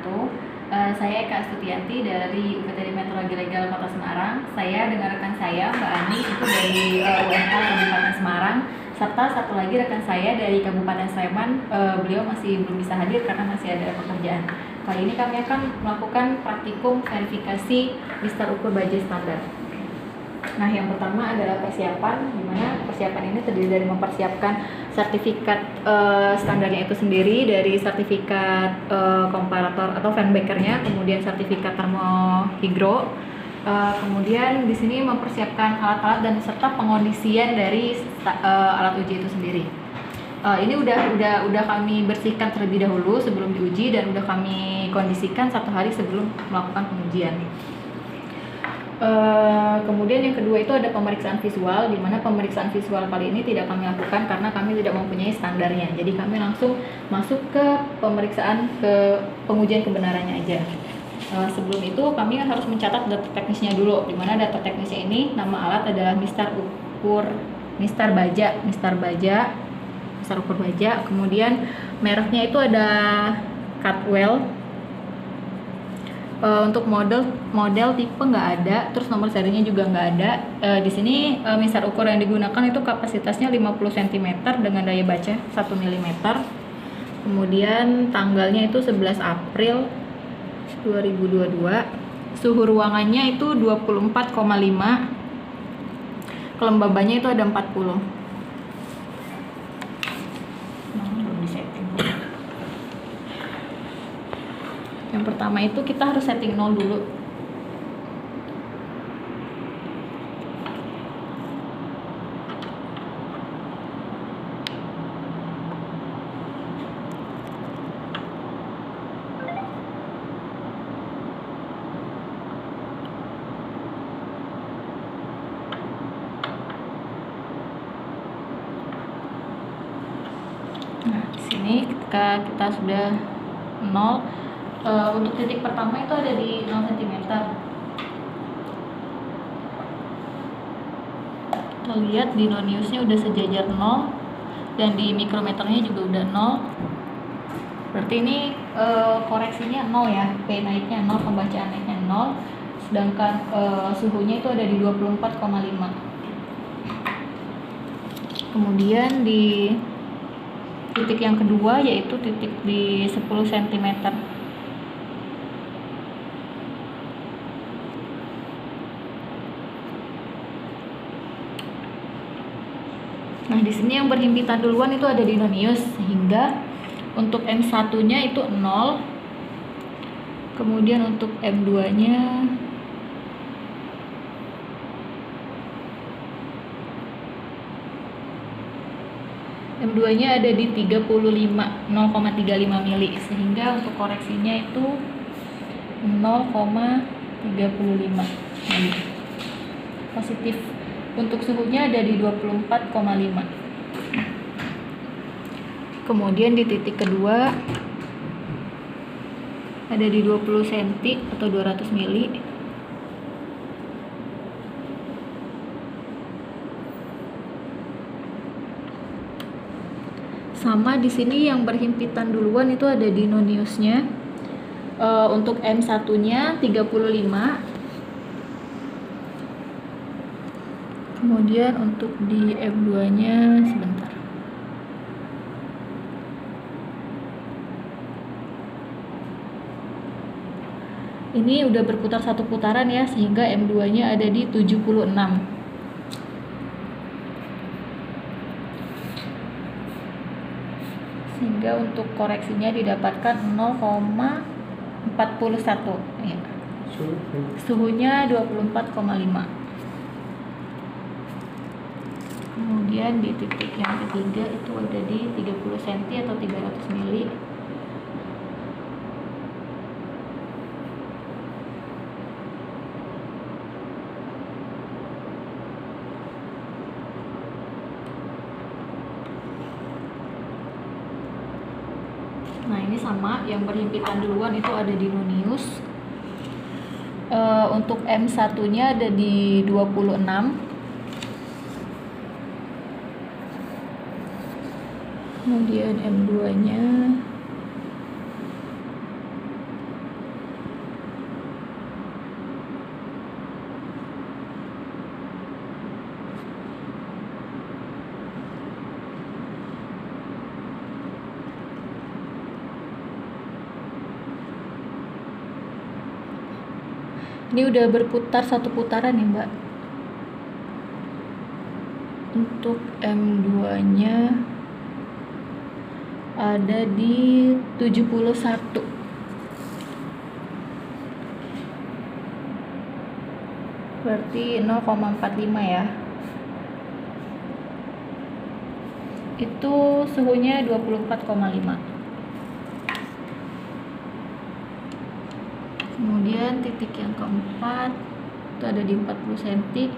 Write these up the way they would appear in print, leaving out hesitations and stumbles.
wabarakatuh. Saya Eka Astutianti dari UPTD Meteorologi Legal Kota Semarang. Saya dengan rekan saya Mbak Ani itu dari UNA Kabupaten Semarang, serta satu lagi rekan saya dari Kabupaten Sleman. Beliau masih belum bisa hadir karena masih ada pekerjaan. Kali ini kami akan melakukan praktikum verifikasi Mister Ukur Baja Standar. Nah, yang pertama adalah persiapan, di mana persiapan ini terdiri dari mempersiapkan sertifikat standarnya itu sendiri, dari sertifikat komparator atau fanbackernya, kemudian sertifikat termohigro, kemudian di sini mempersiapkan alat-alat dan serta pengondisian dari alat uji itu sendiri. Ini udah kami bersihkan terlebih dahulu sebelum diuji dan udah kami kondisikan 1 hari sebelum melakukan pengujian. Kemudian yang kedua itu ada pemeriksaan visual, di mana pemeriksaan visual kali ini tidak kami lakukan karena kami tidak mempunyai standarnya. Jadi kami langsung masuk ke pemeriksaan ke pengujian kebenarannya aja. Sebelum itu kami harus mencatat data teknisnya dulu, di mana data teknisnya ini nama alat adalah Mister Ukur Baja. Kemudian mereknya itu ada Cutwell. Untuk model tipe nggak ada, terus nomor serinya juga nggak ada. Di sini misal ukur yang digunakan itu kapasitasnya 50 cm dengan daya baca 1 mm. Kemudian tanggalnya itu 11 April 2022. Suhu ruangannya itu 24,5. Kelembabannya itu ada 40. Yang pertama itu kita harus setting 0 dulu. Nah, di sini ketika kita sudah 0, untuk titik pertama itu ada di 0 cm. Kita lihat di noniusnya udah sejajar 0 dan di mikrometernya juga udah 0. Berarti ini koreksinya 0 ya, P naiknya 0, pembacaan naiknya 0. Sedangkan suhunya itu ada di 24,5. Kemudian di titik yang kedua yaitu titik di 10 cm. Nah, di sini yang berhimpitan duluan itu ada di nonius, sehingga untuk M1-nya itu 0. Kemudian untuk M2-nya ada di 0,35 mili, sehingga untuk koreksinya itu 0,35 mili. Positif. Untuk suhunya ada di 24,5. Kemudian di titik kedua ada di 20 cm atau 200 mili. Sama di sini yang berhimpitan duluan itu ada di noniusnya. Untuk M1-nya 35. Kemudian untuk di M2-nya sebentar. Ini udah berputar 1 putaran ya, sehingga M2-nya ada di 76. Sehingga untuk koreksinya didapatkan 0,41 ya. Suhunya 24,5. Kemudian di titik yang ketiga itu ada di 30 cm atau 300 mili. Nah, ini sama, yang berhimpitan duluan itu ada di nonius. Untuk M1-nya ada di 26. Kemudian M2-nya Ini udah berputar satu putaran ya Mbak. Untuk M2 nya ada di 71. Berarti 0,45 ya. Itu suhunya 24,5. Kemudian titik yang keempat itu ada di 40 cm.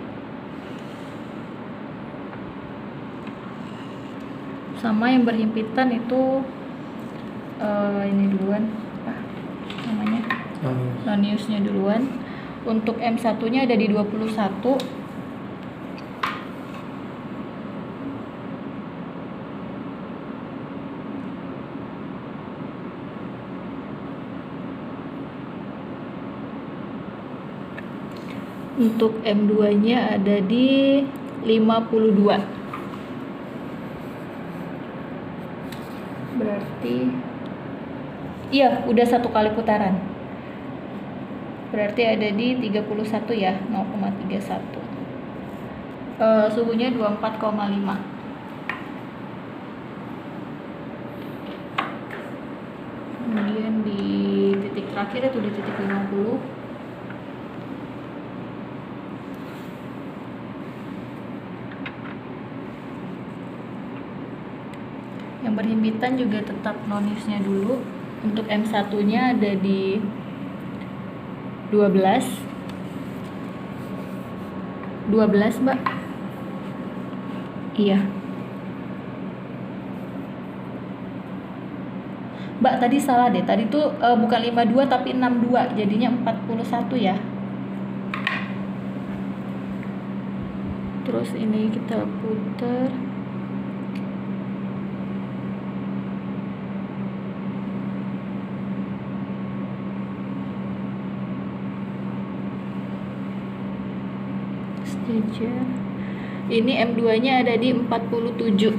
Sama yang berhimpitan itu ini duluan, apa namanya? Noniusnya duluan. Untuk M1 nya ada di 21. Untuk M2 nya ada di 52. Berarti iya, udah satu kali putaran. Berarti ada di 31 ya, 0,31. Suhunya 24,5. Kemudian di titik terakhir itu di titik 50. Yang berhimpitan juga tetap noniusnya dulu. Untuk M1 nya ada di 12 Mbak. Iya Mbak, tadi salah deh. Tadi tuh bukan 52 tapi 62, jadinya 41 ya. Terus ini kita putar. Stager. Ini M2 nya ada di 47.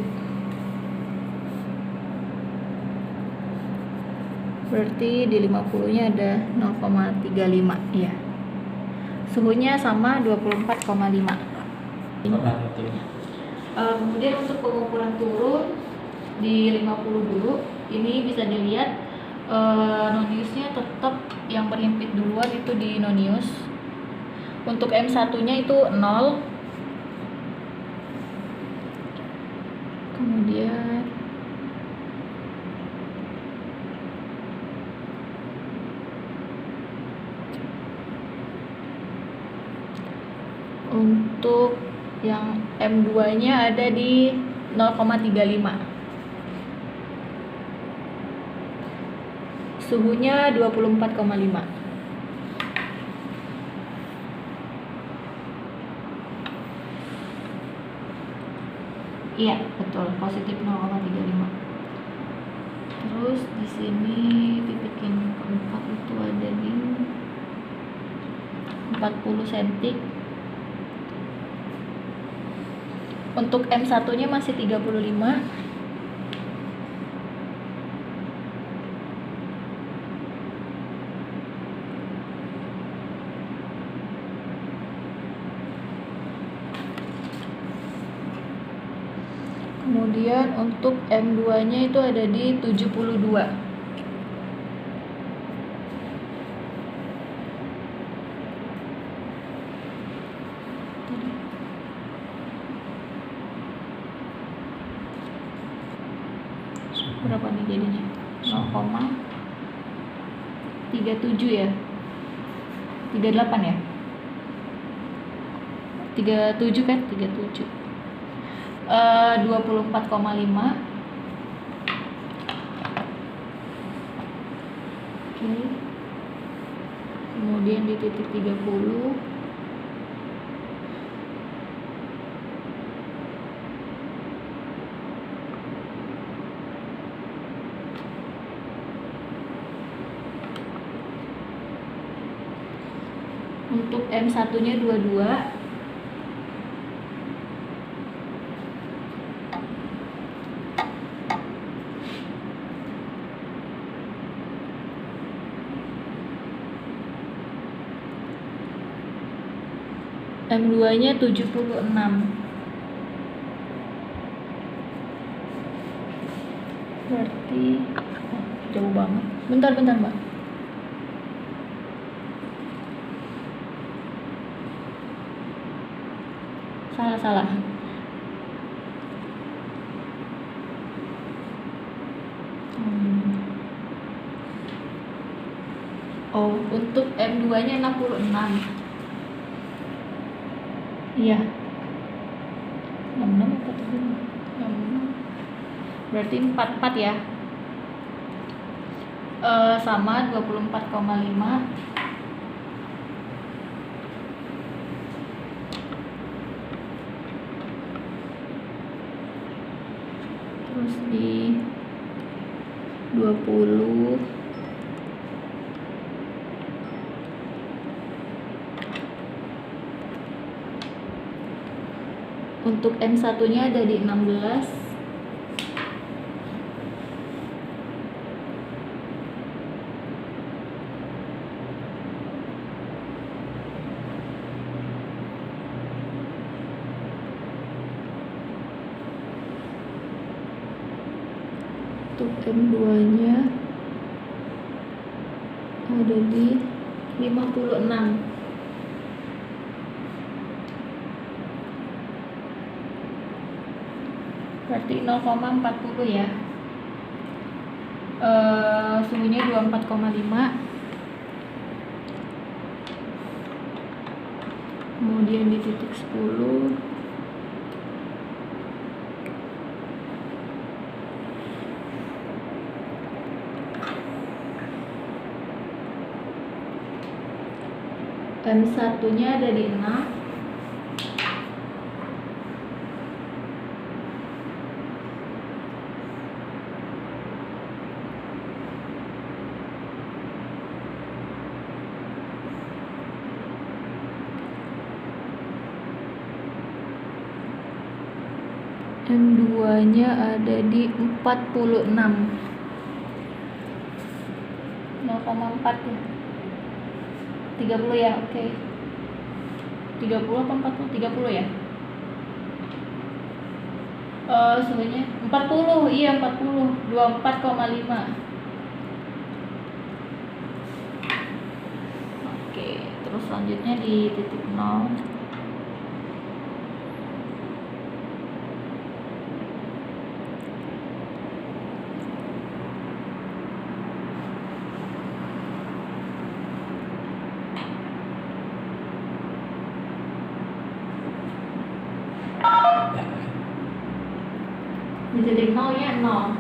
Berarti di 50 nya ada 0,35 ya. Suhunya sama 24,5. Kemudian untuk pengukuran turun di 50 dulu. Ini bisa dilihat noniusnya tetap yang berhimpit duluan itu di nonius. Untuk M1 nya itu 0. Kemudian untuk yang M2 nya ada di 0,35. Suhunya 24,5. Iya, betul, positif 0,35. Terus di sini titik yang keempat itu ada di 40 cm. Untuk M1 nya masih 35. Kemudian untuk M2 nya itu ada di 72. Berapa nih jadinya? 0,37 ya? 38 ya? 37 kan? 37. 24,5. Oke. Kemudian di titik 30. Untuk M1 nya 22. M2 nya 76. Berarti jauh banget. Bentar Mbak. Salah. Oh, untuk M2 nya 66. Iya. 66 apa tuh? 66. Berarti 44 ya. Sama 24,5. Terus di 20. Untuk M1 nya ada di 16. Untuk M2 nya ada di 56. Berarti 0,40 ya. Suhunya 24,5. Kemudian di titik 10 M1 nya ada di 6. M2 nya ada di 46. 0,4 ya. 30 ya, oke. 30 apa 40? 30 ya. Suhunya 40, iya 40. 24,5. Oke, terus selanjutnya di titik 0. Di titik 0 nya 0.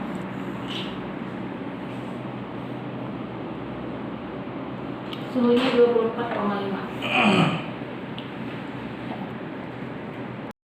Suhunya 24,5.